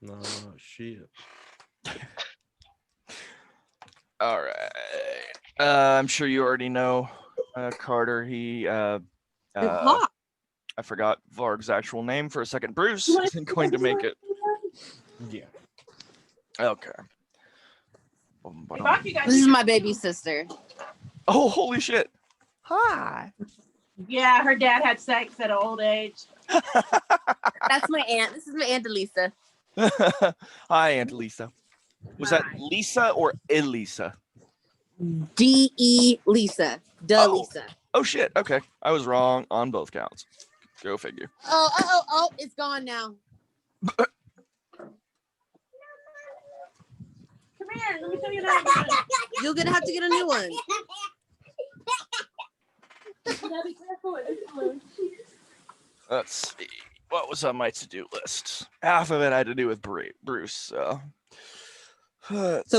Oh, shit. All right. I'm sure you already know Carter. I forgot Varg's actual name for a second. Bruce isn't going to make it. Yeah. Okay. This is my baby sister. Oh, holy shit. Hi. Yeah, her dad had sex at an old age. That's my aunt. This is my Aunt Elisa. Hi, Aunt Lisa. Was that Lisa or Elisa? D-E Lisa. Duh, Lisa. Oh, shit. Okay. I was wrong on both counts. Go figure. Oh, it's gone now. Come here, let me tell you that. You're gonna have to get a new one. You gotta be careful. Let's see. What was on my to-do list? Half of it had to do with Bruce. So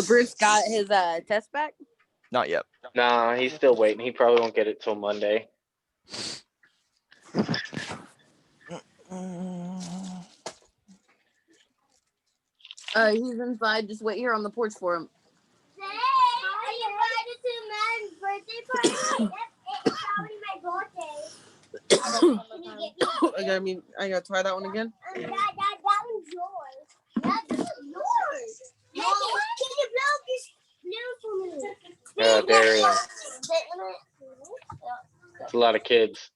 Bruce got his test back? Not yet. Nah, he's still waiting. He probably won't get it till Monday. He's inside. Just wait here on the porch for him. Are you invited to Man's birthday party? It's already my birthday. I gotta try that one again. That one's yours. That's yours. Can you blow this blue for me? Yeah, Darian. It's a lot of kids.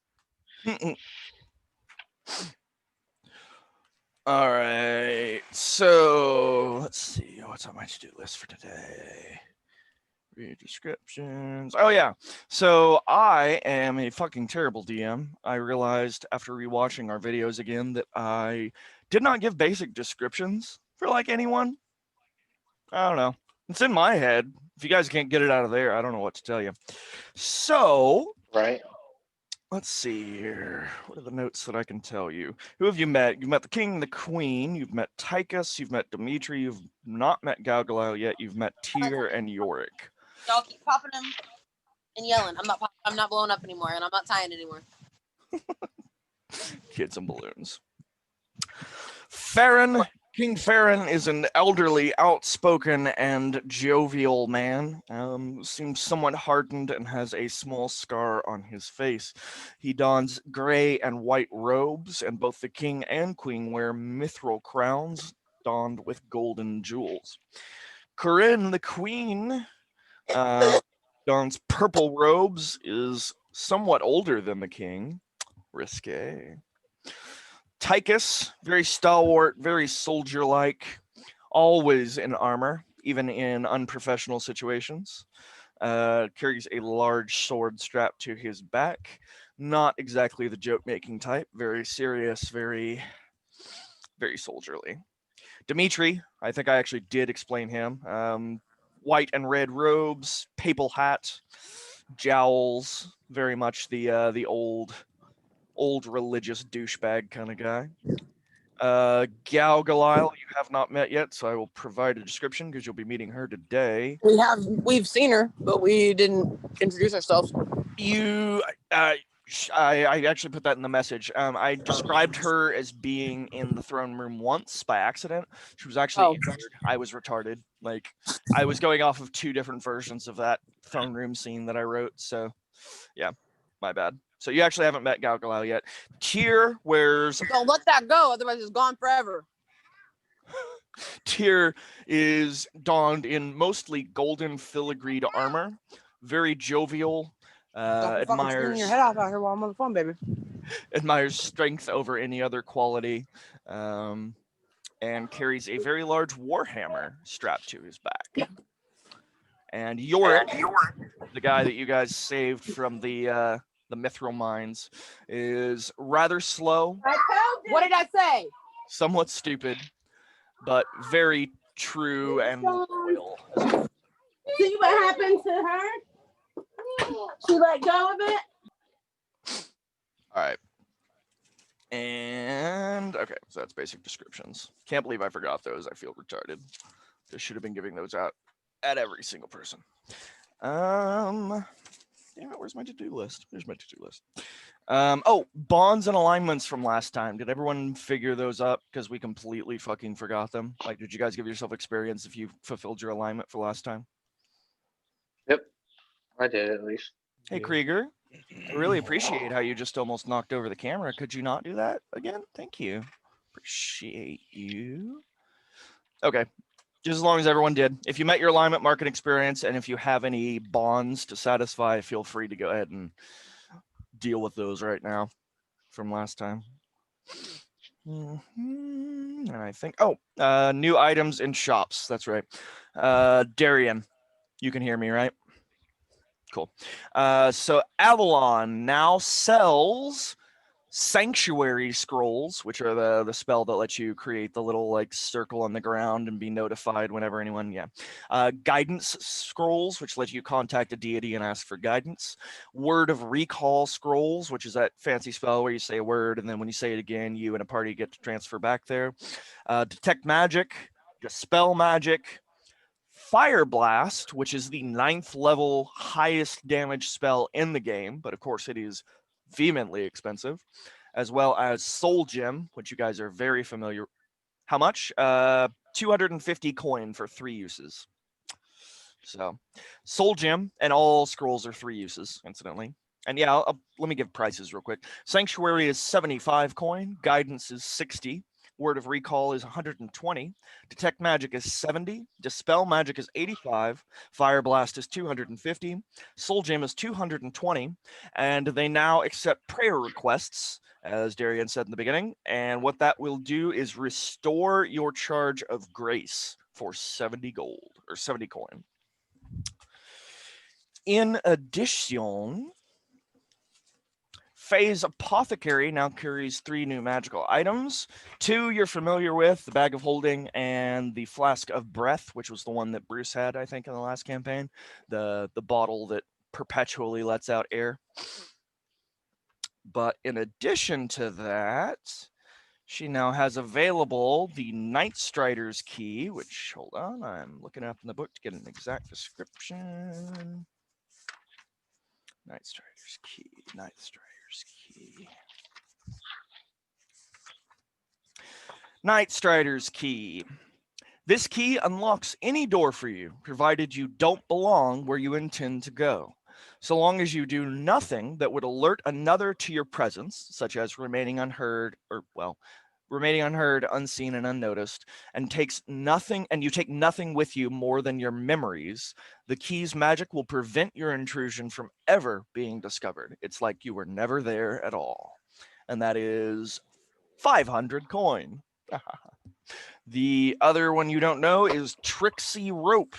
All right. So let's see. What's on my to-do list for today? Read descriptions. Oh, yeah. So I am a fucking terrible DM. I realized after rewatching our videos again that I did not give basic descriptions for like anyone. I don't know. It's in my head. If you guys can't get it out of there, I don't know what to tell you. So, right. Let's see here. What are the notes that I can tell you? Who have you met? You've met the king, the queen. You've met Tychus. You've met Dimitri. You've not met Galgaliel yet. You've met Tyr and Yorick. Y'all keep popping them and yelling. I'm not blowing up anymore, and I'm not tying anymore. Kids and balloons. Farron. King Farron is an elderly, outspoken, and jovial man. Seems somewhat hardened and has a small scar on his face. He dons gray and white robes, and both the king and queen wear mithril crowns donned with golden jewels. Corinne, the queen, dons purple robes, is somewhat older than the king. Risque. Tychus, very stalwart, very soldier-like, always in armor, even in unprofessional situations. Carries a large sword strapped to his back. Not exactly the joke-making type. Very serious, very, very soldierly. Dimitri, I think I actually did explain him. White and red robes, papal hat, jowls. Very much the old religious douchebag kind of guy. Galgaliel, you have not met yet, so I will provide a description because you'll be meeting her today. We've seen her, but we didn't introduce ourselves. I actually put that in the message. I described her as being in the throne room once by accident. She was actually injured. I was retarded. Like, I was going off of two different versions of that throne room scene that I wrote. So, yeah, my bad. So you actually haven't met Galgaliel yet. Tyr wears... Don't let that go, otherwise it's gone forever. Tyr is donned in mostly golden filigreed armor. Very jovial. Admires your head off out here while I'm on the phone, baby. Admires strength over any other quality. And carries a very large warhammer strapped to his back. And Yorick, the guy that you guys saved from the mithril mines, is rather slow. What did I say? Somewhat stupid, but very true and loyal. See what happened to her? She let go of it? All right. And, okay, so that's basic descriptions. Can't believe I forgot those. I feel retarded. Just should have been giving those out at every single person. Damn it, where's my to-do list? There's my to-do list. Oh, bonds and alignments from last time. Did everyone figure those up? Because we completely fucking forgot them. Like, did you guys give yourself experience if you fulfilled your alignment for last time? Yep, I did at least. Hey, Yeah. Krieger. I really appreciate how you just almost knocked over the camera. Could you not do that again? Thank you. Appreciate you. Okay. Just as long as everyone did. If you met your alignment, market experience, and if you have any bonds to satisfy, feel free to go ahead and deal with those right now from last time. And I think, new items in shops. That's right. Darian, you can hear me, right? Cool. So Avalon now sells sanctuary scrolls, which are the spell that lets you create the little like circle on the ground and be notified whenever anyone, guidance scrolls, which let you contact a deity and ask for guidance. Word of recall scrolls, which is that fancy spell where you say a word and then when you say it again, you and a party get to transfer back there. Detect magic, dispel magic. Fire Blast, which is the 9th level highest damage spell in the game, but of course it is vehemently expensive, as well as Soul Gem, which you guys are very familiar. How much? 250 coin for 3 uses. So, Soul Gem and all scrolls are 3 uses, incidentally. And yeah, let me give prices real quick. Sanctuary is 75 coin, Guidance is 60. Word of Recall is 120. Detect Magic is 70. Dispel Magic is 85. Fire Blast is 250. Soul Gem is 220. And they now accept prayer requests, as Darian said in the beginning. And what that will do is restore your charge of grace for 70 gold, or 70 coin. In addition, Faye's Apothecary now carries 3 new magical items. 2 you're familiar with, the Bag of Holding and the Flask of Breath, which was the one that Bruce had, I think, in the last campaign. The bottle that perpetually lets out air. But in addition to that, she now has available the Night Strider's Key, which, hold on, I'm looking up in the book to get an exact description. Night Strider's Key, Night Strider's Key. Night Strider's Key. This key unlocks any door for you, provided you don't belong where you intend to go. So long as you do nothing that would alert another to your presence, such as remaining unheard, unseen, and unnoticed, and you take nothing with you more than your memories, the key's magic will prevent your intrusion from ever being discovered. It's like you were never there at all. And that is 500 coin. The other one you don't know is Tricksy Rope.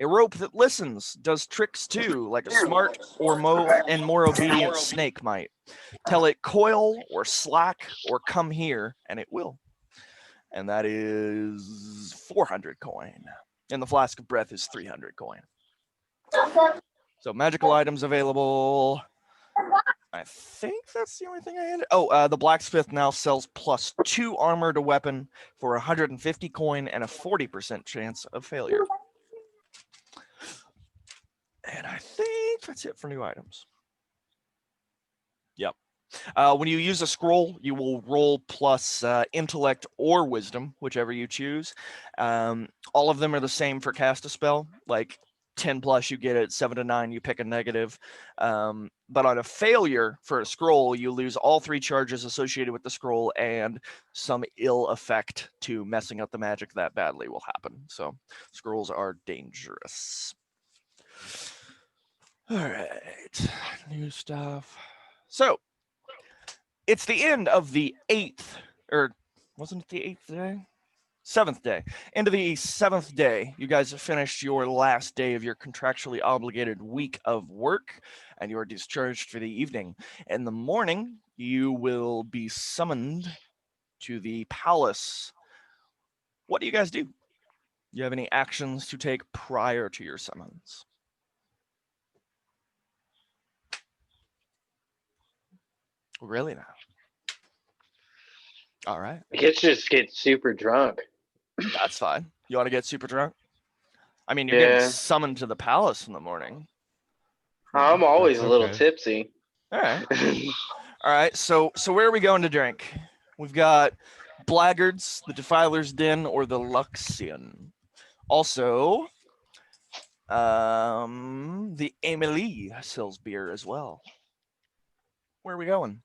A rope that listens, does tricks too, like a smart or more obedient snake might. Tell it coil or slack or come here, and it will. And that is 400 coin. And the Flask of Breath is 300 coin. So magical items available. I think that's the only thing I had. Oh, the Blacksmith now sells +2 armor to weapon for 150 coin and a 40% chance of failure. And I think that's it for new items. Yep. When you use a scroll, you will roll plus intellect or wisdom, whichever you choose. All of them are the same for cast a spell. Like 10 plus, you get it. 7 to 9, you pick a negative. But on a failure for a scroll, you lose all 3 charges associated with the scroll, and some ill effect to messing up the magic that badly will happen. So scrolls are dangerous. All right, new stuff. So it's the end of the 8th, or wasn't it the 8th day? 7th day. End of the 7th day. You guys have finished your last day of your contractually obligated week of work, and you are discharged for the evening. In the morning, you will be summoned to the palace. What do you guys do? Do you have any actions to take prior to your summons? Really now? All right. I guess just get super drunk. That's fine. You want to get super drunk? I mean, you're Yeah. getting summoned to the palace in the morning. I'm always That's a little okay. tipsy. All right. All right, so where are we going to drink? We've got Blackguards, the Defiler's Den, or the Luxian. Also, the Amelie sells beer as well. Where are we going?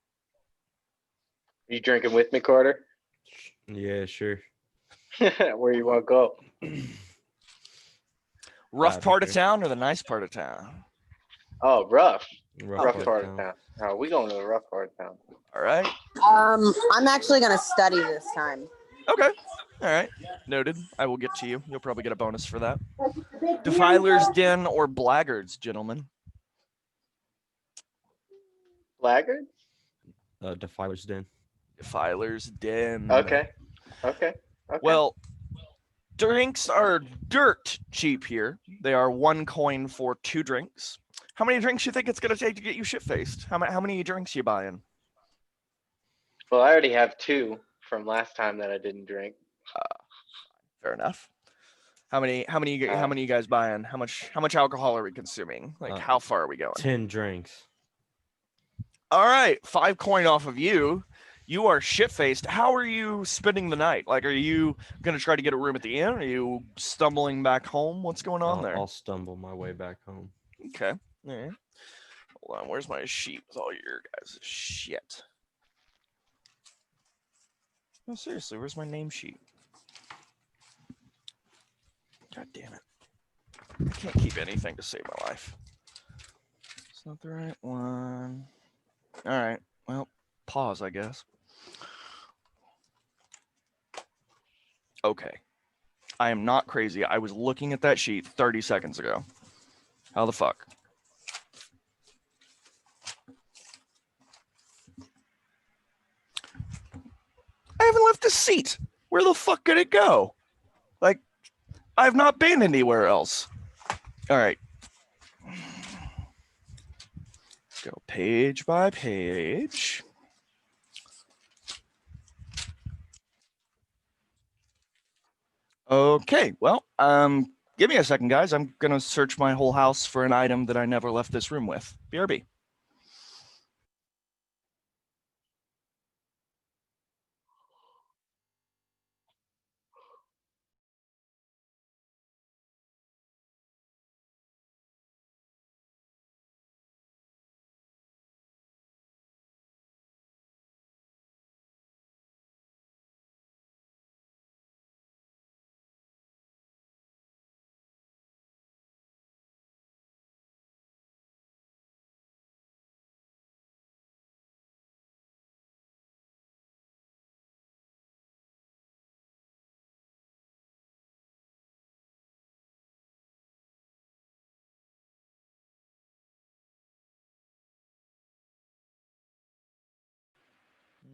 You drinking with me, Carter? Yeah, sure. Where you want to go? Rough That'd be part of great. town or the nice part of town? Oh, rough. Rough Rough part of town. No, we going to the rough part of town. All right. I'm actually gonna study this time. Okay. All right. Noted. I will get to you. You'll probably get a bonus for that. Defiler's Den or Blackguards, gentlemen? Blackguards? Defiler's Den. Defiler's Den. Okay. Well, drinks are dirt cheap here. They are 1 coin for 2 drinks. How many drinks you think it's gonna take to get you shit-faced? How many drinks you buying? Well, I already have 2 from last time that I didn't drink. Fair enough. How many you guys buying? How much alcohol are we consuming? Like how far are we going? 10 drinks. All right, 5 coin off of you. You are shit-faced. How are you spending the night? Like, are you gonna try to get a room at the inn? Are you stumbling back home? What's going on there? I'll stumble my way back home. Okay. All right. Hold on. Where's my sheet with all your guys' shit? No, seriously, where's my name sheet? God damn it. I can't keep anything to save my life. It's not the right one. All right. Well, pause, I guess. Okay. I am not crazy. I was looking at that sheet 30 seconds ago. How the fuck? I haven't left a seat. Where the fuck could it go? Like, I've not been anywhere else. All right. Let's go page by page. Okay, well, give me a second, guys. I'm gonna search my whole house for an item that I never left this room with. BRB.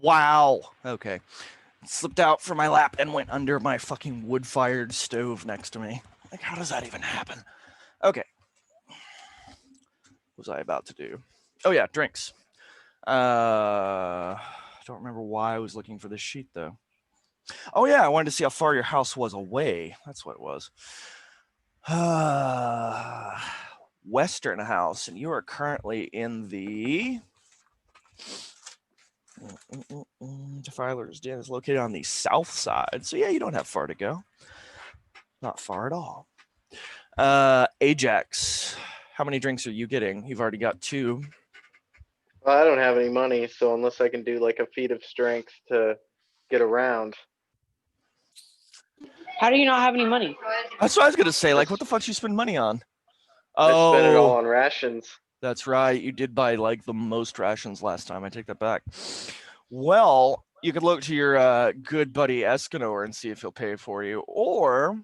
Wow. Okay. Slipped out from my lap and went under my fucking wood-fired stove next to me. Like, how does that even happen? Okay. What was I about to do? Oh yeah, drinks. I don't remember why I was looking for this sheet though. Oh yeah, I wanted to see how far your house was away. That's what it was. Western house, and you are currently in the Defiler's Den is located on the south side. So yeah, you don't have far to go. Not far at all. Ajax, how many drinks are you getting? You've already got 2. Well, I don't have any money, so unless I can do like a feat of strength to get around. How do you not have any money? That's what I was gonna say. Like, what the fuck do you spend money on? I spent it all Oh, on rations. that's right. You did buy like the most rations last time. I take that back. Well, you could look to your good buddy Escanor and see if he'll pay for you, or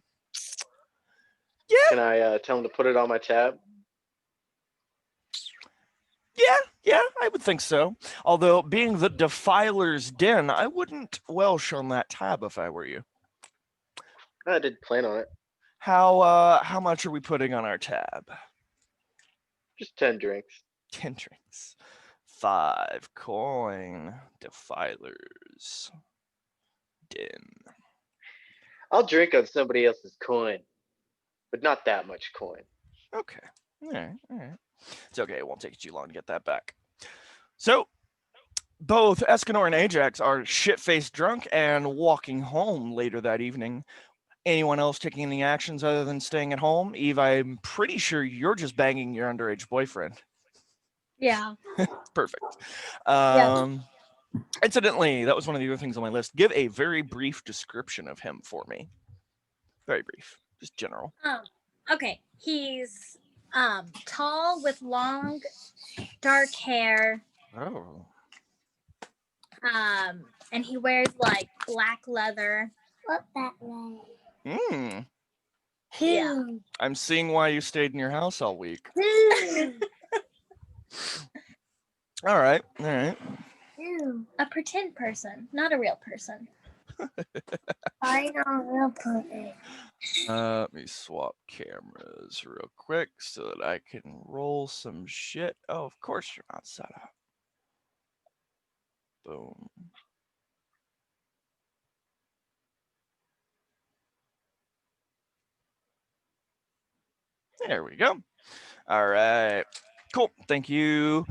Can I tell him to put it on my tab? yeah, I would think so. Although, being the Defiler's Den, I wouldn't welsh on that tab if I were you. I did plan on it. How much are we putting on our tab? Just 10 drinks. 10 drinks. 5 coin. Defiler's Den. I'll drink on somebody else's coin, but not that much coin. Okay. All right. It's okay. It won't take you too long to get that back. So, both Escanor and Ajax are shit-faced drunk and walking home later that evening. Anyone else taking any actions other than staying at home? Eve, I'm pretty sure you're just banging your underage boyfriend. Yeah. Perfect. Yeah. Incidentally, that was one of the other things on my list. Give a very brief description of him for me. Very brief, just general. Okay. He's tall with long dark hair. Oh. And he wears like black leather. What that leather? Hmm. Yeah. I'm seeing why you stayed in your house all week. All right. A pretend person, not a real person. I know a real person. Let me swap cameras real quick so that I can roll some shit. Oh, of course you're not set up. Boom. There we go. All right. Cool. Thank you.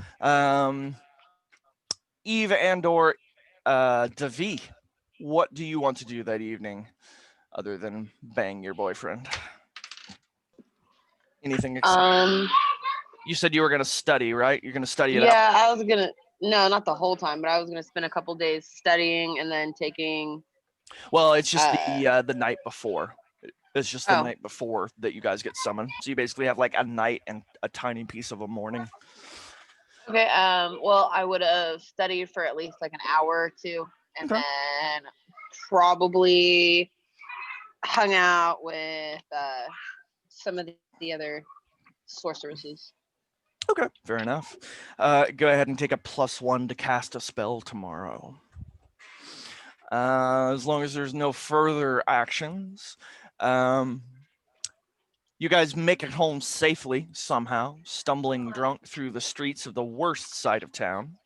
Eve and/or Davi, what do you want to do that evening other than bang your boyfriend? Anything exciting? You said you were going to study, right? You're going to study it out. Yeah, I was gonna. No, not the whole time, but I was gonna spend a couple days studying and then taking. Well, it's just the night before. It's just the Oh. night before that you guys get summoned. So you basically have like a night and a tiny piece of a morning. Okay. Well, I would have studied for at least like an hour or two, and Okay. then probably hung out with some of the other sorceresses. Okay, fair enough. Go ahead and take a +1 to cast a spell tomorrow. As long as there's no further actions. You guys make it home safely somehow, stumbling drunk through the streets of the worst side of town.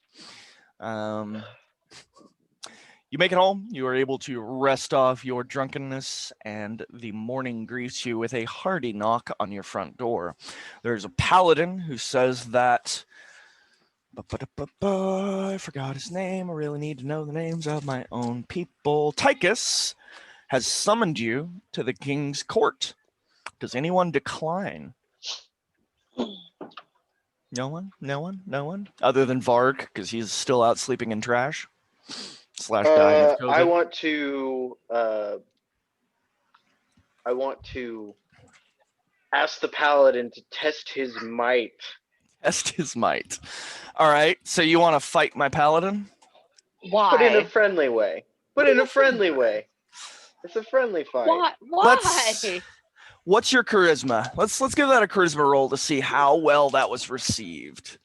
You make it home, you are able to rest off your drunkenness, and the morning greets you with a hearty knock on your front door. There's a paladin who says that... I forgot his name. I really need to know the names of my own people. Tychus has summoned you to the king's court. Does anyone decline? No one? No one? No one? Other than Varg, because he's still out sleeping in trash. / dying of COVID. I want to ask the paladin to test his might. Test his might. All right, so you want to fight my paladin? Why? But in a friendly way. It's a friendly fight. Why? What's your charisma? Let's give that a charisma roll to see how well that was received.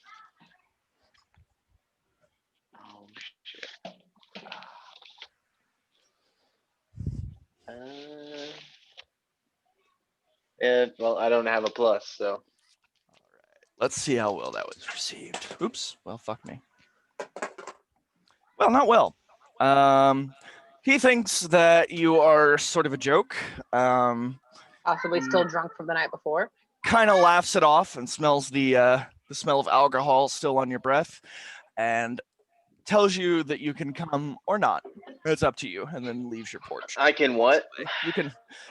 Oh shit. Well, I don't have a plus, so. All right, let's see how well that was received. Oops. Well, fuck me. Well, not well. He thinks that you are sort of a joke. Possibly still drunk from the night before. Kind of laughs it off and smells the smell of alcohol still on your breath, and tells you that you can come or not. It's up to you, and then leaves your porch. I can what?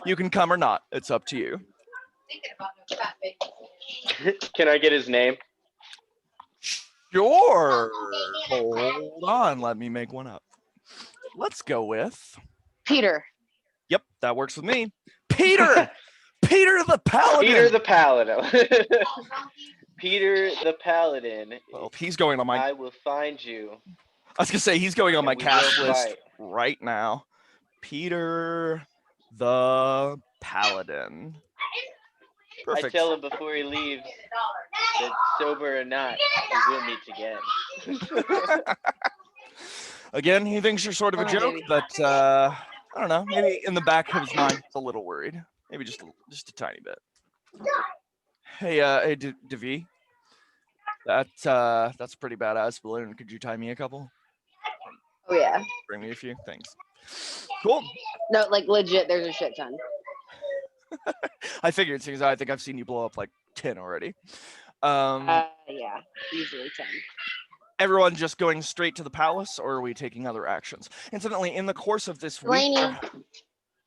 You can come or not. It's up to you. Can I get his name? Sure. Hold on. Let me make one up. Let's go with Peter. Yep, that works with me. Peter. Peter the Paladin. Peter the Paladin. Peter the Paladin. Well, he's going on my. I will find you. I was gonna say he's going on my We cast will list fight. right now. Peter the Paladin. Perfect. I tell him before he leaves that sober or not, we will meet again. Again, he thinks you're sort of a Oh, joke, baby. but I don't know. Maybe in the back of his mind, he's a little worried. Maybe just a tiny bit. Hey, Davi, that's a pretty badass balloon. Could you tie me a couple? Oh yeah. Bring me a few. Thanks. Cool. No, like legit. There's a shit ton. I figured, because I think I've seen you blow up like 10 already. Yeah, easily 10. everyone just going straight to the palace, or are we taking other actions? Incidentally, in the course of this week, Delaney.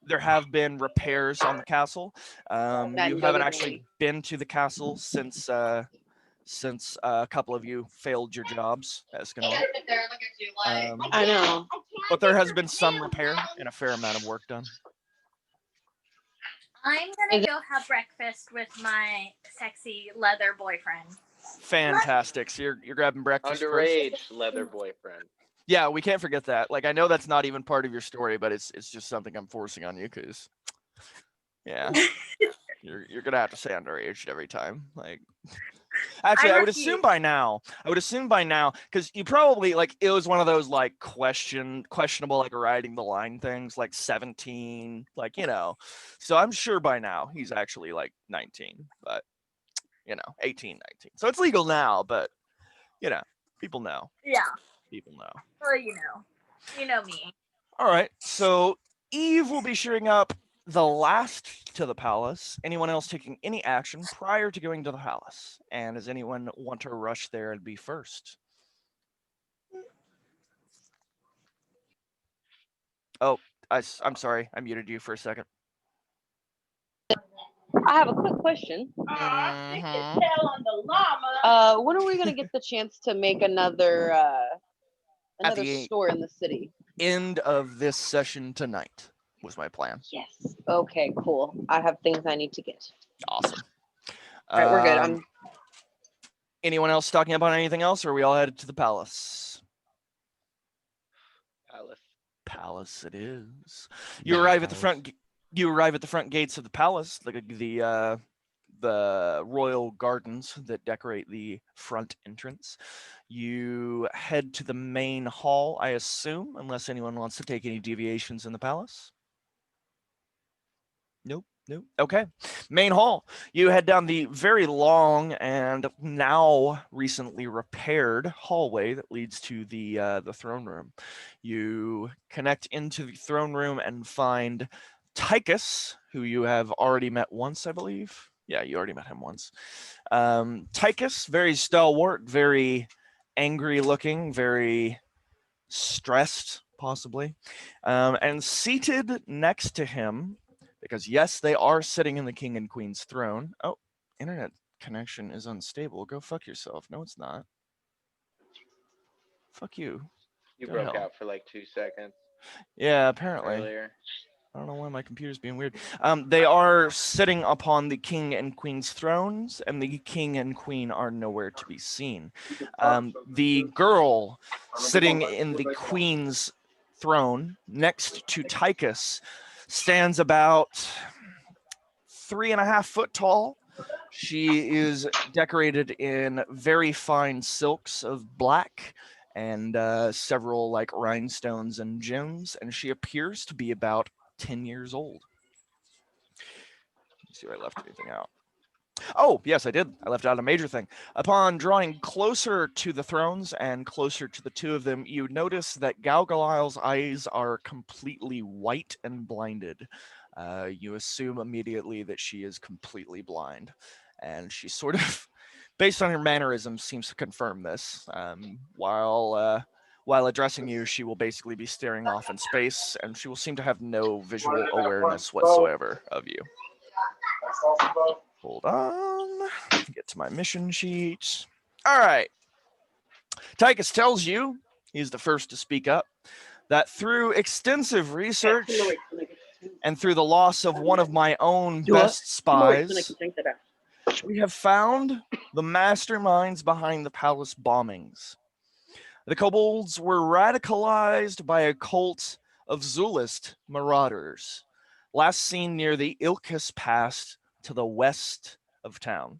there have been repairs on the castle. You haven't actually notably. been to the castle since a couple of you failed your jobs at Escanor. I know. But there has been some repair and a fair amount of work done. I'm gonna go have breakfast with my sexy leather boyfriend. Fantastic. So you're grabbing breakfast first? Underage leather boyfriend. Yeah, we can't forget that. Like, I know that's not even part of your story, but it's just something I'm forcing on you because, yeah, you're gonna have to say underage every time. Like, actually, I would assume by now, because you probably like it was one of those like questionable like riding the line things, like 17, like So I'm sure by now he's actually like 19, but 18, 19. So it's legal now, but people know. Yeah. People know. Well, you know me. All right, so Eve will be shearing up the last to the palace. Anyone else taking any action prior to going to the palace? And does anyone want to rush there and be first? Oh, I'm sorry. I muted you for a second. I have a quick question. Mhm. When are we gonna get the chance to make another the store in the city? End of this session tonight was my plan. Yes. Okay, cool. I have things I need to get. Awesome. All right, we're good. Anyone else talking about anything else, or are we all headed to the palace? Palace it is. You arrive at the front. You arrive at the front gates of the palace, the royal gardens that decorate the front entrance. You head to the main hall, I assume, unless anyone wants to take any deviations in the palace. Nope. Okay. Main hall. You head down the very long and now recently repaired hallway that leads to the throne room. You connect into the throne room and find Tychus, who you have already met once, I believe. Yeah, you already met him once. Tychus, very stalwart, very angry looking, very stressed, possibly. And seated next to him, because yes, they are sitting in the king and queen's throne. Oh, internet connection is unstable. Go fuck yourself. No, it's not. Fuck you. You Go broke hell. out for like 2 seconds Yeah, apparently. earlier. I don't know why my computer's being weird. They are sitting upon the king and queen's thrones, and the king and queen are nowhere to be seen. The girl sitting in the queen's throne next to Tychus stands about 3.5 foot tall. She is decorated in very fine silks of black and several like rhinestones and gems, and she appears to be about 10 years old. Let's see if I left anything out. Oh, yes, I did. I left out a major thing. Upon drawing closer to the thrones and closer to the two of them, you notice that Galgaliel's eyes are completely white and blinded. You assume immediately that she is completely blind. And she sort of, based on her mannerisms, seems to confirm this. While addressing you, she will basically be staring off in space, and she will seem to have no visual awareness whatsoever of you. Hold on. Get to my mission sheet. All right. Tychus tells you, he's the first to speak up, that through extensive research and through the loss of one of my own best spies, we have found the masterminds behind the palace bombings. The kobolds were radicalized by a cult of Zulist marauders, last seen near the Ilkis Pass to the west of town.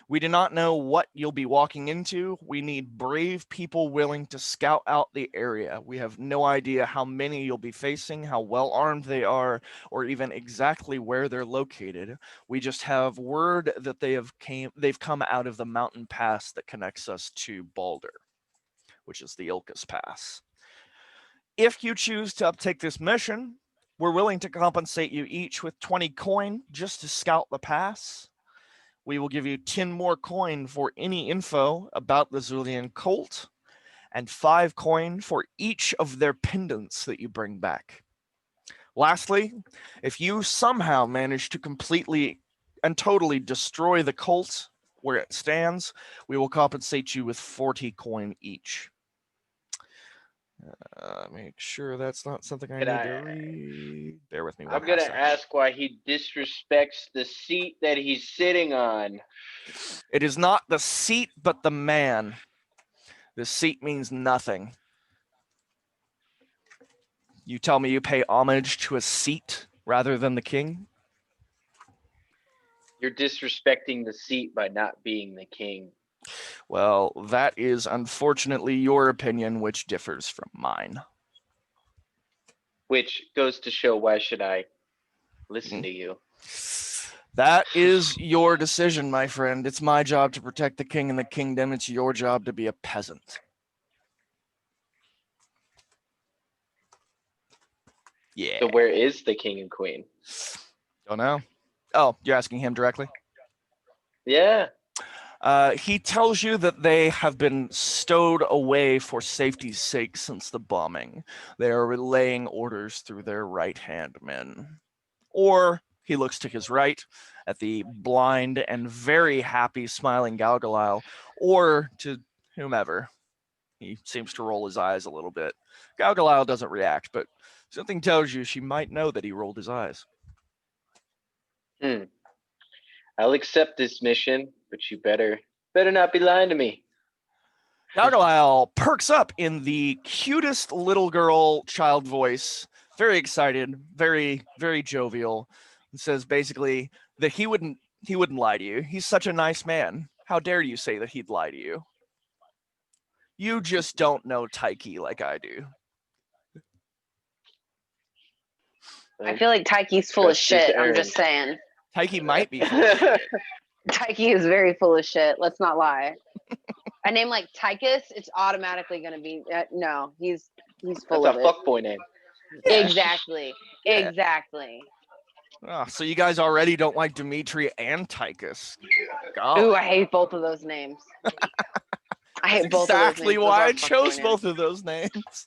We do not know what you'll be walking into. We need brave people willing to scout out the area. We have no idea how many you'll be facing, how well armed they are, or even exactly where they're located. We just have word that they've come out of the mountain pass that connects us to Balder, which is the Ilkis Pass. If you choose to uptake this mission, we're willing to compensate you each with 20 coin just to scout the pass. we will give you 10 more coin for any info about the Zulian cult, and 5 coin for each of their pendants that you bring back. Lastly, if you somehow manage to completely and totally destroy the cult where it stands, we will compensate you with 40 coin each. Make sure that's not something I Can need I- to read. Bear with me I'm one gonna second. ask why he disrespects the seat that he's sitting on. It is not the seat, but the man. The seat means nothing. You tell me you pay homage to a seat rather than the king? You're disrespecting the seat by not being the king. Well, that is unfortunately your opinion, which differs from mine. Which goes to show, why should I listen to you? That is your decision, my friend. It's my job to protect the king and the kingdom. It's your job to be a peasant. Yeah. So where is the king and queen? Don't know. Oh, you're asking him directly? Yeah. He tells you that they have been stowed away for safety's sake since the bombing. They are relaying orders through their right-hand men. Or he looks to his right at the blind and very happy smiling Galgaliel, or to whomever. He seems to roll his eyes a little bit. Galgaliel doesn't react, but something tells you she might know that he rolled his eyes. I'll accept this mission, but you better not be lying to me. Galgaliel perks up in the cutest little girl child voice, very excited, very, very jovial, and says basically that he wouldn't lie to you. He's such a nice man. How dare you say that he'd lie to you? You just don't know Taiki like I do. I feel like Taiki's full of Trust his shit. I'm errand. just saying. Taiki might be full of shit. Taiki is very full of shit. Let's not lie. A name like Tychus, it's automatically going to be no. He's full That's of a it. fuckboy name. Yeah. Exactly. Yeah. Exactly. Oh, so you guys already don't like Dimitri and Tychus. Ooh, I hate both of those names. I hate both exactly of those names. why I Those are chose fuckboy both names. of those names.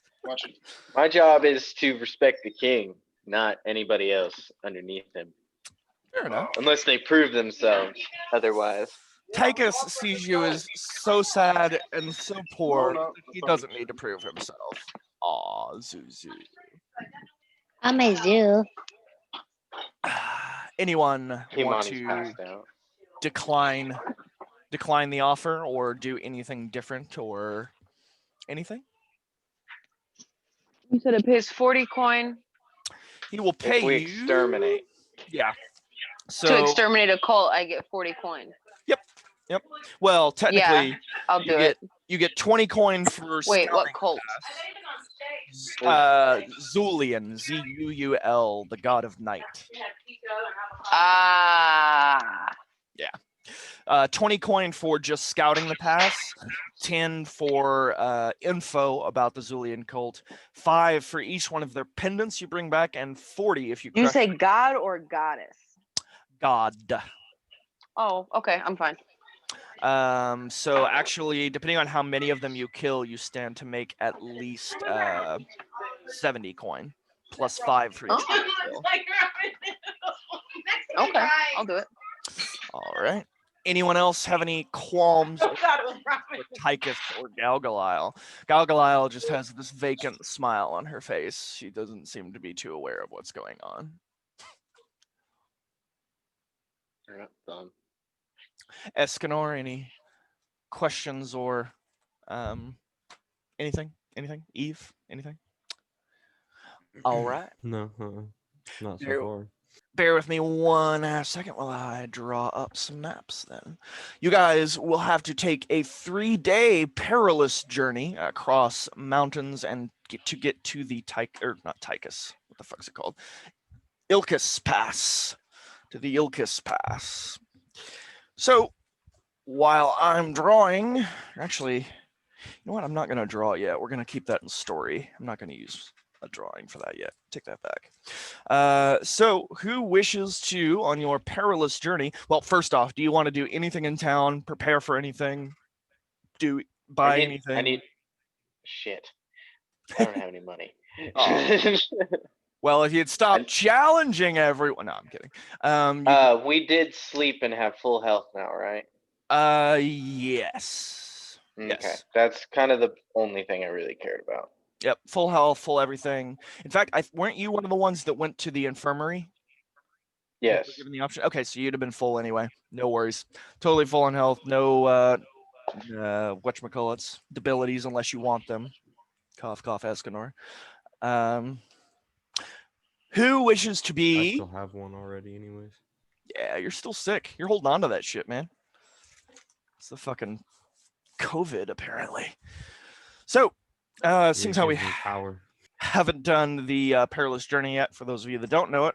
My job is to respect the king, not anybody else underneath him. Fair enough. Unless they prove themselves otherwise. Tychus sees you as so sad and so poor that he doesn't need to prove himself. Aw, Zuzu. I'm a zoo. Anyone want Kimani's to passed out. decline the offer or do anything different or anything? You said it pays 40 coin He will pay If we you. exterminate. Yeah. to So exterminate a cult. I get 40 coin. well, technically I'll you do get it. you get 20 coin for Wait, what scouting cult? Zulian, Zuul, the god of night. Ah. 20 coin for just scouting the pass, 10 for info about the Zulian cult, 5 for each one of their pendants you bring back, and 40 if you You crush say god or goddess? god. Oh, okay. I'm fine. So actually, depending on how many of them you kill, you stand to make at least 70 coin, plus 5 for each Oh. one you kill. Okay, I'll do it. All right. Anyone else have any qualms with Tychus or Galgaliel? Galgaliel just has this vacant smile on her face. She doesn't seem to be too aware of what's going on. Escanor, any questions or anything? Anything? Eve, anything? All right. No, not There- so far. Bear with me one second while I draw up some maps then. You guys will have to take a 3-day perilous journey across mountains and get to the not Tychus. What the fuck's it called? Ilkis Pass. To the Ilkis Pass. So while I'm drawing, actually, you know what? I'm not going to draw it yet. We're going to keep that in story. I'm not going to use a drawing for that yet. Take that back. So who wishes to, on your perilous journey? Well, first off, do you want to do anything in town? Prepare for anything? Buy anything? I need shit. I don't have any money. Oh. Well, if you'd stop challenging everyone. No, I'm kidding. We did sleep and have full health now, right? Yes. Okay. Yes. That's kind of the only thing I really cared about. Yep, full health, full everything. In fact, weren't you one of the ones that went to the infirmary? Yes. Given the option. Okay, so you'd have been full anyway. No worries. Totally full on health. No whatchamacallits, debilities unless you want them. Cough, cough, Escanor. Who wishes to I be? still have one already, anyways. Yeah, you're still sick. You're holding on to that shit, man. It's the fucking COVID, apparently. So, seeing how we power. haven't done the perilous journey yet, for those of you that don't know it,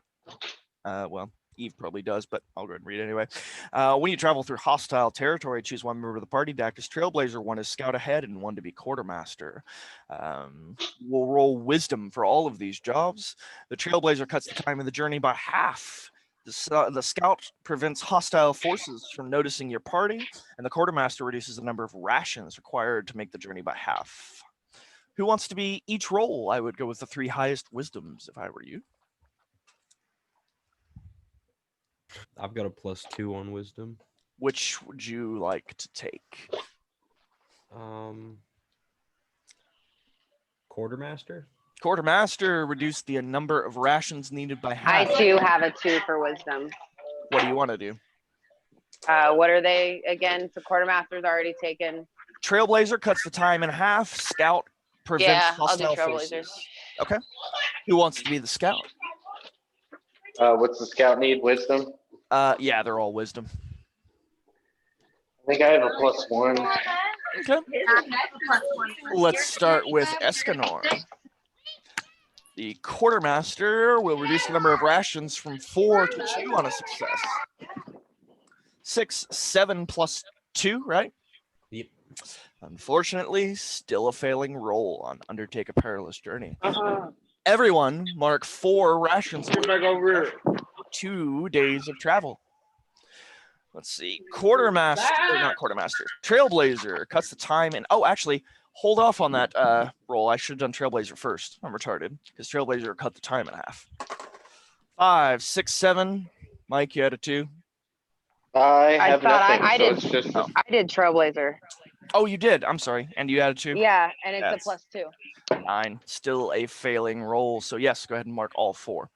well, Eve probably does, but I'll go ahead and read it anyway. When you travel through hostile territory, choose one member of the party to act as Trailblazer, one as Scout ahead, and one to be Quartermaster. We'll roll Wisdom for all of these jobs. The Trailblazer cuts the time of the journey by half. The Scout prevents hostile forces from noticing your party, and the Quartermaster reduces the number of rations required to make the journey by half. Who wants to be each role? I would go with the 3 highest wisdoms if I were you. I've got a +2 on wisdom. Which would you like to take? Quartermaster? Quartermaster reduced the number of rations needed by half. I too have a 2 for wisdom. What do you want to do? What are they again? So quartermaster's already taken. Trailblazer cuts the time in half. Scout prevents I'll do hostile Trailblazer. forces. Okay. Who wants to be the Scout? What's the Scout need? Wisdom? Yeah, they're all wisdom. I think I have a +1. Okay. Let's start with Escanor. The Quartermaster will reduce the number of rations from 4 to 2 on a success. 6, 7 plus 2, right? Yep. Unfortunately, still a failing roll on Undertake a Perilous Journey. Everyone mark 4 rations for 2 days of travel. Let's see. Trailblazer cuts the time and actually, hold off on that roll. I should have done Trailblazer first. I'm retarded because Trailblazer cut the time in half. 5, 6, 7. Mike, you had a 2. I have nothing. I so did. It's just I did Trailblazer. Oh, you did. I'm sorry. And you had a 2? Yeah, and it's Yes. a +2. 9. Still a failing roll. So yes, go ahead and mark all 4.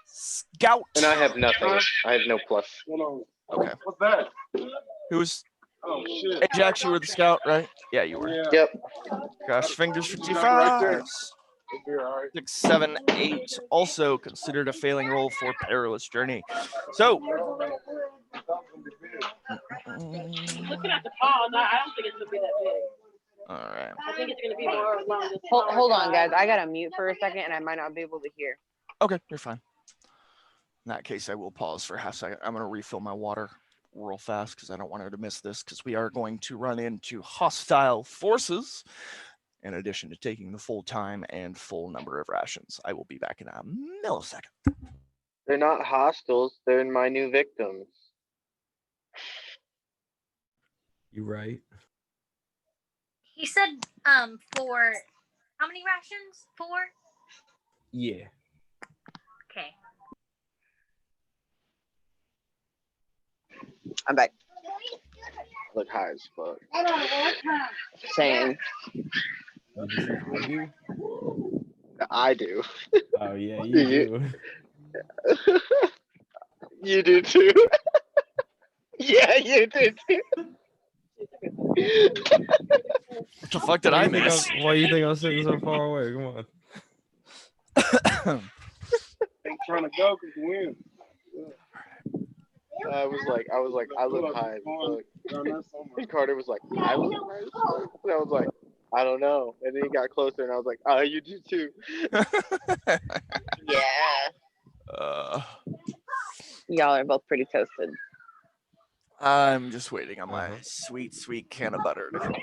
Scout. And I have nothing. I have no plus. Okay. What's that? Who's? Oh shit. Ajax, you were the Scout, right? Yeah, you were. Yeah. Yep. Cross fingers for It's right there. 2-5. It'll be all right. 6, 7, 8. Also considered a failing roll for Perilous Journey. So. Looking at the paws, I don't think it's gonna be that big. All right. I think it's gonna be more along this. Hold on, guys. I gotta mute for a second, and I might not be able to hear. Okay, you're fine. In that case, I will pause for a half second. I'm going to refill my water real fast because I don't want her to miss this because we are going to run into hostile forces in addition to taking the full time and full number of rations. I will be back in a millisecond. They're not hostiles. They're my new victims. You right? He said, for how many rations? 4? Yeah. Okay. I'm back. Look high as fuck. Saying. Did you say I do? I do. Oh yeah, you You- do. You do too. Yeah, you do too. What the fuck did I miss? Why do you think I'm sitting so far away? Come on. Ain't trying to go because you win. I was like, I look high as fuck. And Carter was like, I look high as fuck. And I was like, I don't know. And then he got closer and I was like, oh, you do too. Yeah. Y'all are both pretty toasted. I'm just waiting on my sweet, sweet can of butter to come.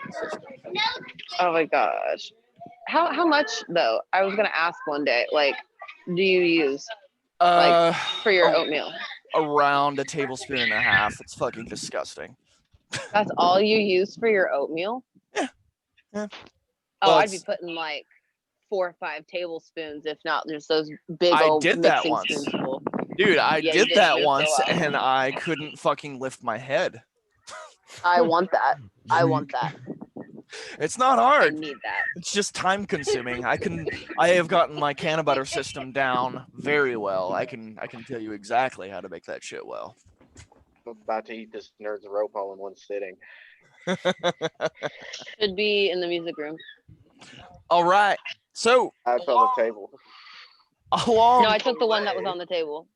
Oh my gosh. How much though? I was gonna ask one day. Like, do you use for your a- oatmeal? around a tablespoon and a half. It's fucking disgusting. That's all you use for your oatmeal? Yeah. Oh, Well, I'd be putting like 4 or 5 tablespoons, if not just those big I old did that mixing once. spoonful. Dude, I Yeah, you did that do it for a once while. and I couldn't fucking lift my head. I want that. I want that. It's not I hard. need that. It's just time consuming. I have gotten my can of butter system down very well. I can tell you exactly how to make that shit well. I'm about to eat this nerd's rope all in one sitting. Should be in the music room. All right. So That's on the table. along No, I took the one that was on the table.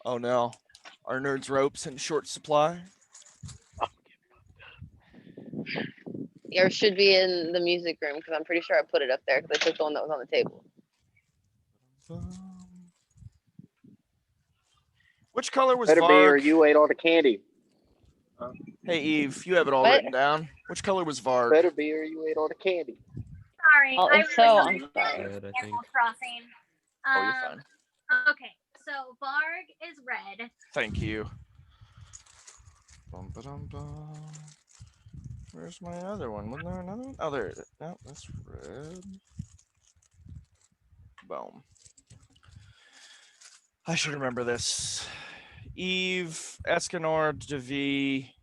Oh no. Our nerd's ropes in short supply. Or should be in the music room because I'm pretty sure I put it up there because I took the one that was on the table. Which color was Better be, or Varg? you ate all the candy. Hey Eve, you have it all What? written down. Which color was Varg? Better be, or you ate all the candy. Sorry. Oh, I if was so, on I'm sorry. Red, I think. Animal Crossing. Oh, you're fine. Okay, so Varg is red. Thank you. Bum, ba-dum, bum. Where's my other one? Wasn't there another one? Oh, there it is. No, that's red. Boom. I should remember this. Eve, Escanor, Devi,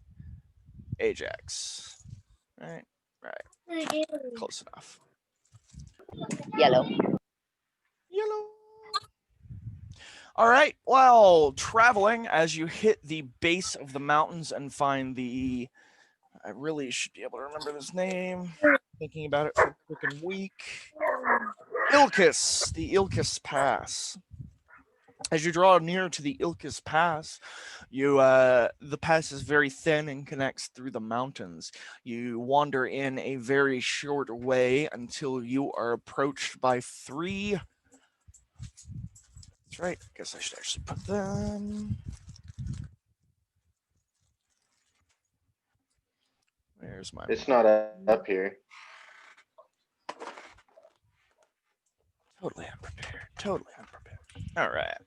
Ajax. Right, close enough. Yellow. Yellow. All right. Well, traveling as you hit the base of the mountains and find the. I really should be able to remember this name. Thinking about it for a freaking week. Ilkis, the Ilkis Pass. As you draw near to the Ilkis Pass, the pass is very thin and connects through the mountains. You wander in a very short way until you are approached by 3. That's right. I guess I should actually put them. Where's my? It's not up here. Totally unprepared. Totally unprepared. All right.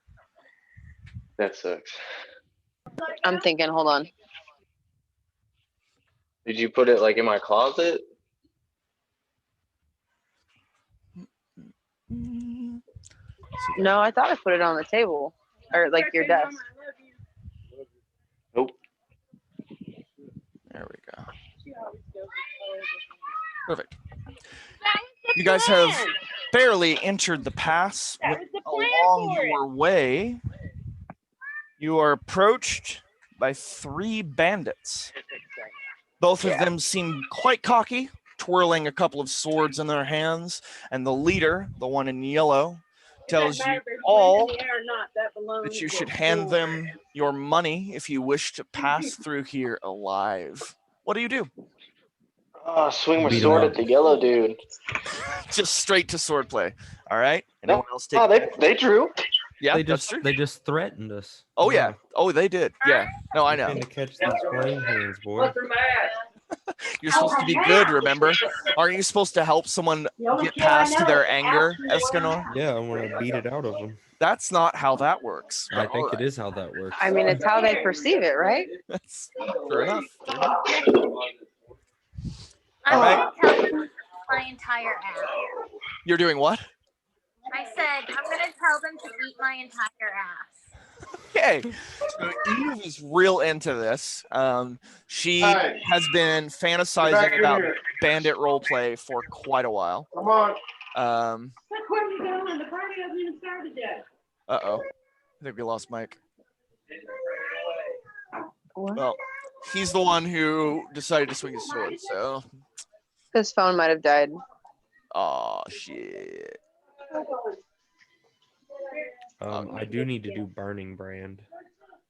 That sucks. I'm thinking, hold on. Did you put it like in my closet? No, I thought I put it on the table. Or like your desk. Nope. There we go. Perfect. You guys have barely entered the pass. Along your way, you are approached by 3 bandits. Both of them seem quite cocky, twirling a couple of swords in their hands, and the leader, the one in yellow, tells you all that you should hand them your money if you wish to pass through here alive. What do you do? Oh, swing my Beat 'em sword up. at the yellow dude. Just straight to swordplay. All right. Anyone else take? Oh, they drew. Yeah, They that's just true. they just threatened us. Oh yeah. Oh, they did. Yeah. No, I know. Trying to catch these flame hands, boy. You're supposed to be good, remember? Aren't you supposed to help someone get past their anger, Escanor? Yeah, I want to beat it out of them. That's not how that works. I think it is how that works. I mean, it's how they perceive it, right? That's fair enough. Fair enough. I'm Alright. gonna tell them my entire ass. You're doing what? I said I'm gonna tell them to eat my entire ass. Okay. So Eve is real into this. She Hey. has been Get back fantasizing in about here. bandit roleplay for quite a while. Come on. Where are you going? The party hasn't even started yet. Uh-oh. I think we lost Mike. What? Well, he's the one who decided to swing his sword, so. His phone might have died. Oh shit. I do need to do Burning Brand.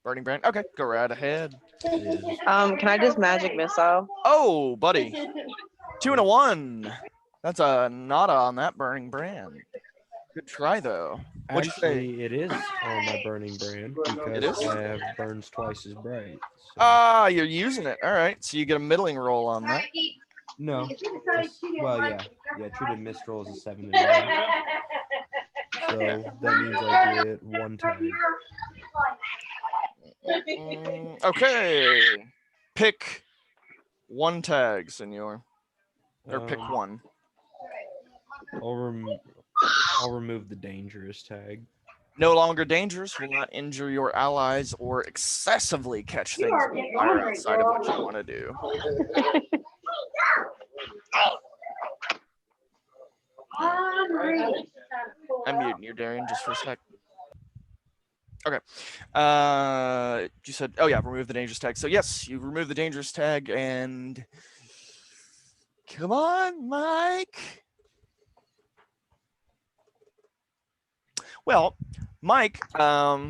Burning Brand. Okay, go right ahead. Can I just magic missile? Oh, buddy. 2 and a 1. That's a nada on that Burning Brand. Good try though. What'd you say? Actually, it is on my Burning Brand It because is? I have burns twice as bright. So. Ah, you're using it. All right, so you get a middling roll on that. No. Well, yeah. Yeah, treated missed roll is a 7 and 9. So that means I get 1 tag. Okay. Pick 1 tag, senor. Or pick 1. I'll remove the dangerous tag. No longer dangerous, will not injure your allies or excessively catch things on fire outside of what you want to do. I'm muting you, Darian, just for a sec. Okay. You said, oh yeah, remove the dangerous tag. So yes, you remove the dangerous tag and come on, Mike. Well, Mike, as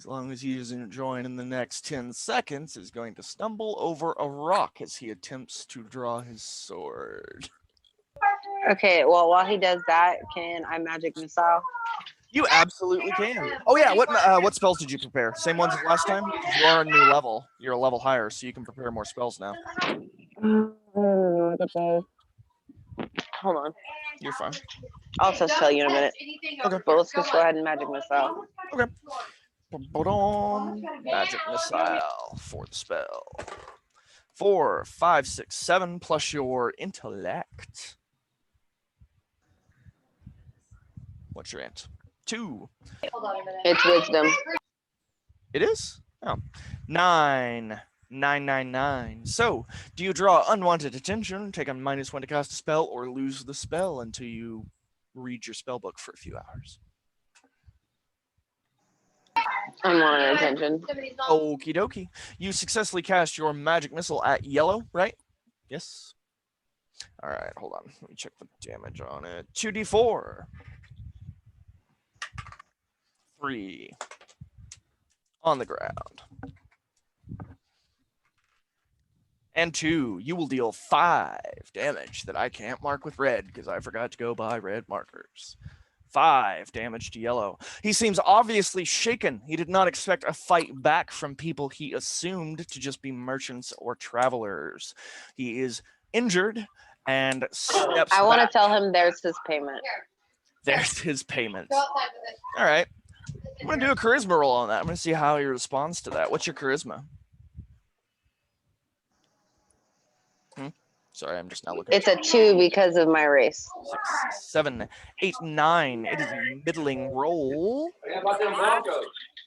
long as he doesn't join in the next 10 seconds, is going to stumble over a rock as he attempts to draw his sword. Okay, well, while he does that, can I magic missile? You absolutely can. Oh yeah, what spells did you prepare? Same ones as last time? 'Cause you are a new level. You're a level higher, so you can prepare more spells now. Hold on. You're fine. I'll just tell you in a minute. Okay. But let's just go ahead and magic missile. Okay. Magic missile for the spell. 4, 5, 6, 7 plus your intellect. What's your int? 2. It's wisdom. It is? Oh. 9. 999. So, do you draw unwanted attention, take a -1 to cast a spell, or lose the spell until you read your spell book for a few hours? Unwanted attention. Okie dokie. You successfully cast your magic missile at yellow, right? Yes. All right, hold on. Let me check the damage on it. 2d4. 3. On the ground. And 2. You will deal 5 damage that I can't mark with red because I forgot to go buy red markers. 5 damage to yellow. He seems obviously shaken. He did not expect a fight back from people he assumed to just be merchants or travelers. He is injured and steps I want to back. tell him there's his payment. There's his payment. All right. I'm going to do a charisma roll on that. I'm going to see how he responds to that. What's your charisma? Sorry, I'm just now looking. It's a 2 because of my race. 6, 7, 8, 9. It is a middling roll.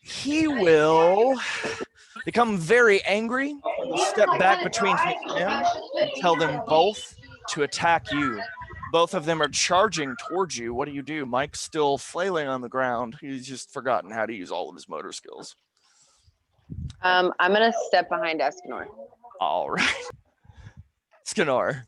He will become very angry. He'll step back between his men and tell them both to attack you. Both of them are charging towards you. What do? Mike's still flailing on the ground. He's just forgotten how to use all of his motor skills. I'm gonna step behind Escanor. All right. Escanor.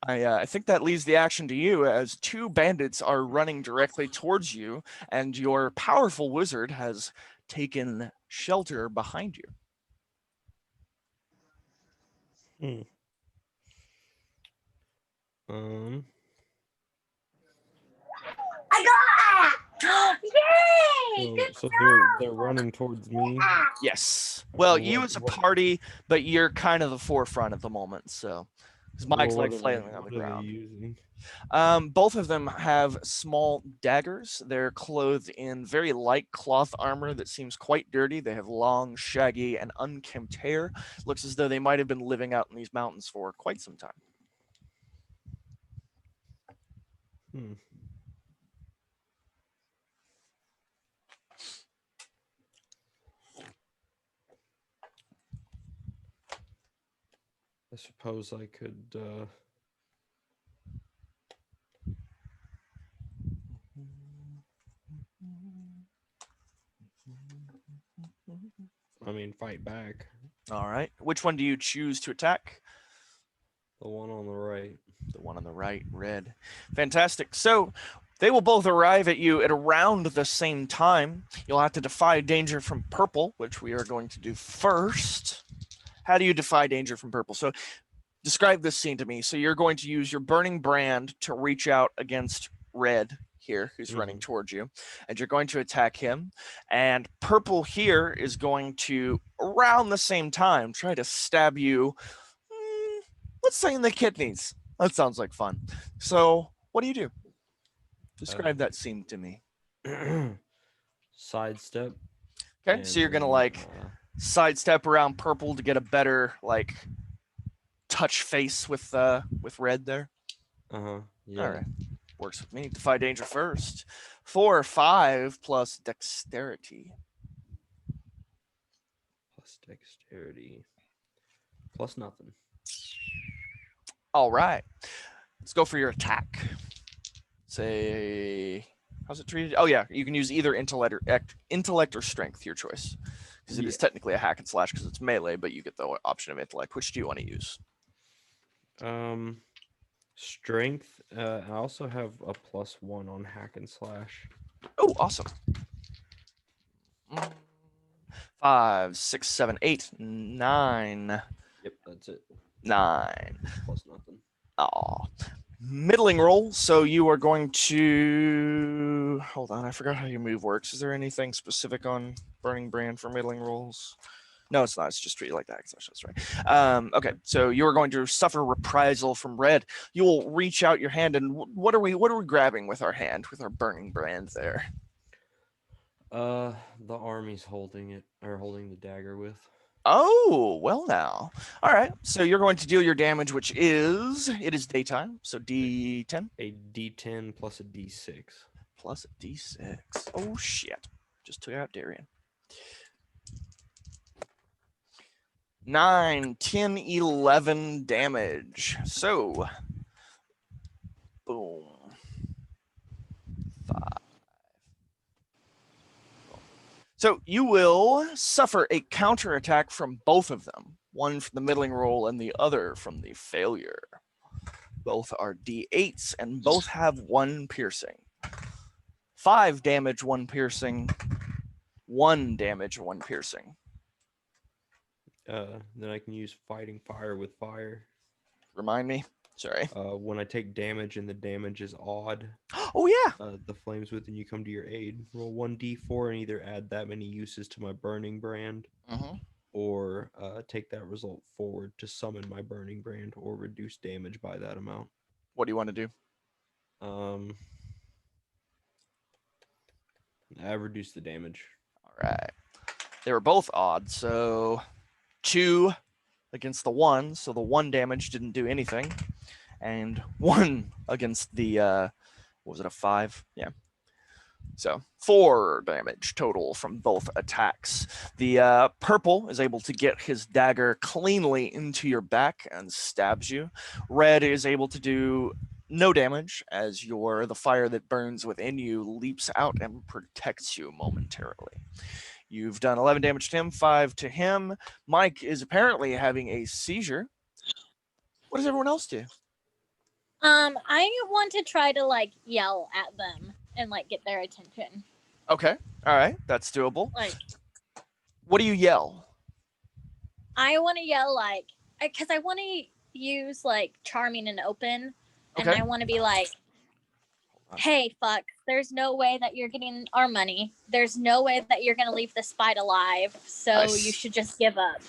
I think that leaves the action to you as 2 bandits are running directly towards you, and your powerful wizard has taken shelter behind you. I got it! Yay! So they're running towards me. Yes. Well, you as a party, but you're kind of the forefront at the moment, so. Because Mike's like flailing on the ground. Both of them have small daggers. They're clothed in very light cloth armor that seems quite dirty. They have long, shaggy, and unkempt hair. Looks as though they might have been living out in these mountains for quite some time. I suppose I could fight back. All right. Which one do you choose to attack? The one on the right. The one on the right, red. Fantastic. So they will both arrive at you at around the same time. You'll have to defy danger from purple, which we are going to do first. How do you defy danger from purple? So describe this scene to me. So you're going to use your burning brand to reach out against red here, who's running towards you, and you're going to attack him. And purple here is going to, around the same time, try to stab you let's say in the kidneys. That sounds like fun. So, what do you do? Describe that scene to me. Sidestep. Okay, so you're gonna then, like sidestep around purple to get a better like touch face with red there. Yeah. All right, works with me. Defy danger first. 4 or 5 plus dexterity. Plus dexterity. Plus nothing. All right, let's go for your attack. Say, how's it treated? Oh yeah, you can use either intellect or strength, your choice, because it is technically a hack and slash because it's melee, but you get the option of intellect. Which do you want to use? Strength. I also have a +1 on hack and slash. Oh, awesome. 5, 6, 7, 8, 9. Yep, that's it. 9. Plus nothing. Oh, middling roll. So you are going to hold on. I forgot how your move works. Is there anything specific on Burning Brand for middling rolls? No, it's not. It's just treated like that. That's right. Okay, so you are going to suffer reprisal from red. You will reach out your hand, and what are we grabbing with our hand, with our Burning Brand there? The army's holding it, or holding the dagger with. Oh, well now. All right, so you're going to deal your damage, which is, it is daytime, so D10? A D10 plus a D6. Plus a D6. Oh, shit. Just took out Darian. 9, 10, 11 damage. So, boom. 5. So you will suffer a counterattack from both of them. One from the middling roll and the other from the failure. Both are D8s and both have 1 piercing. 5 damage, 1 piercing. 1 damage, 1 piercing. Then I can use fighting fire with fire. Remind me. Sorry. When I take damage and the damage is odd. Oh yeah. The flames within you come to your aid. Roll 1d4 and either add that many uses to my Burning Brand, or take that result forward to summon my Burning Brand, or reduce damage by that amount. What do you want to do? I reduce the damage. All right. They were both odd, so 2 against the 1, so the 1 damage didn't do anything, and 1 against the what was it, a 5? Yeah. So 4 damage total from both attacks. The purple is able to get his dagger cleanly into your back and stabs you. Red is able to do no damage as the fire that burns within you leaps out and protects you momentarily. You've done 11 damage to him, 5 to him. Mike is apparently having a seizure. What does everyone else do? I want to try to like yell at them and like get their attention. Okay. All right. That's doable. Like, what do you yell? I want to yell like, because I want to use like charming and open, and I want to be like, hey, fuck, there's no way that you're getting our money. There's no way that you're going to leave the spite alive. So Nice. You should just give up.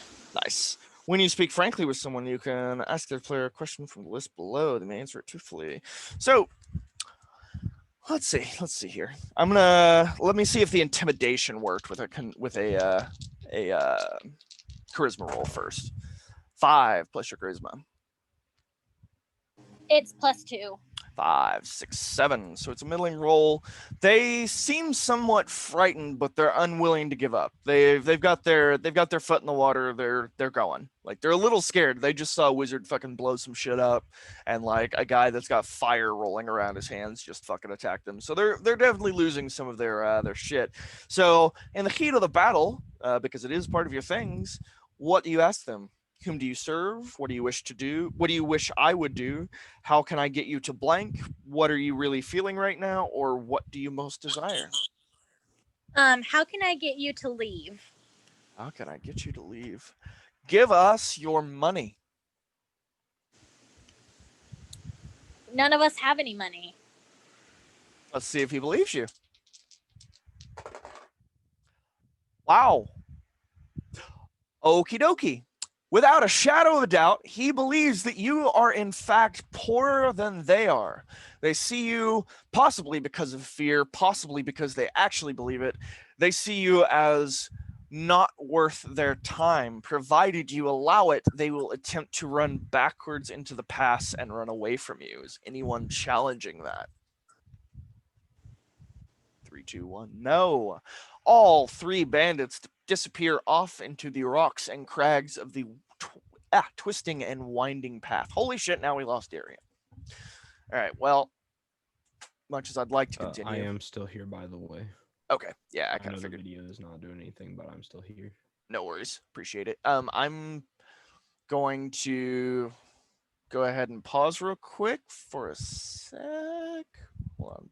Nice. When you speak frankly with someone, you can ask their player a question from the list below. They may answer it truthfully. So, let's see here. Let me see if the intimidation worked with a charisma roll first. 5 plus your charisma. It's +2. 5, 6, 7. So it's a middling roll. They seem somewhat frightened, but they're unwilling to give up. They've got their foot in the water. They're going. Like, they're a little scared. They just saw a wizard fucking blow some shit up, and like a guy that's got fire rolling around his hands just fucking attacked them. So they're definitely losing some of their shit. So in the heat of the battle, because it is part of your things, what do you ask them? Whom do you serve? What do you wish to do? What do you wish I would do? How can I get you to blank? What are you really feeling right now? Or what do you most desire? How can I get you to leave? How can I get you to leave? Give us your money. None of us have any money. Let's see if he believes you. Wow. Okie dokie. Without a shadow of a doubt, he believes that you are in fact poorer than they are. They see you, possibly because of fear, possibly because they actually believe it. They see you as not worth their time. Provided you allow it, they will attempt to run backwards into the past and run away from you. Is anyone challenging that? 3, 2, 1. No. All 3 bandits disappear off into the rocks and crags of the twisting and winding path. Holy shit, now we lost Darian. All right, well, much as I'd like to continue. I am still here, by the way. Okay, yeah, I kind know of figured. the video is not doing anything, but I'm still here. No worries, appreciate it. I'm going to go ahead and pause real quick for a sec. Hold on.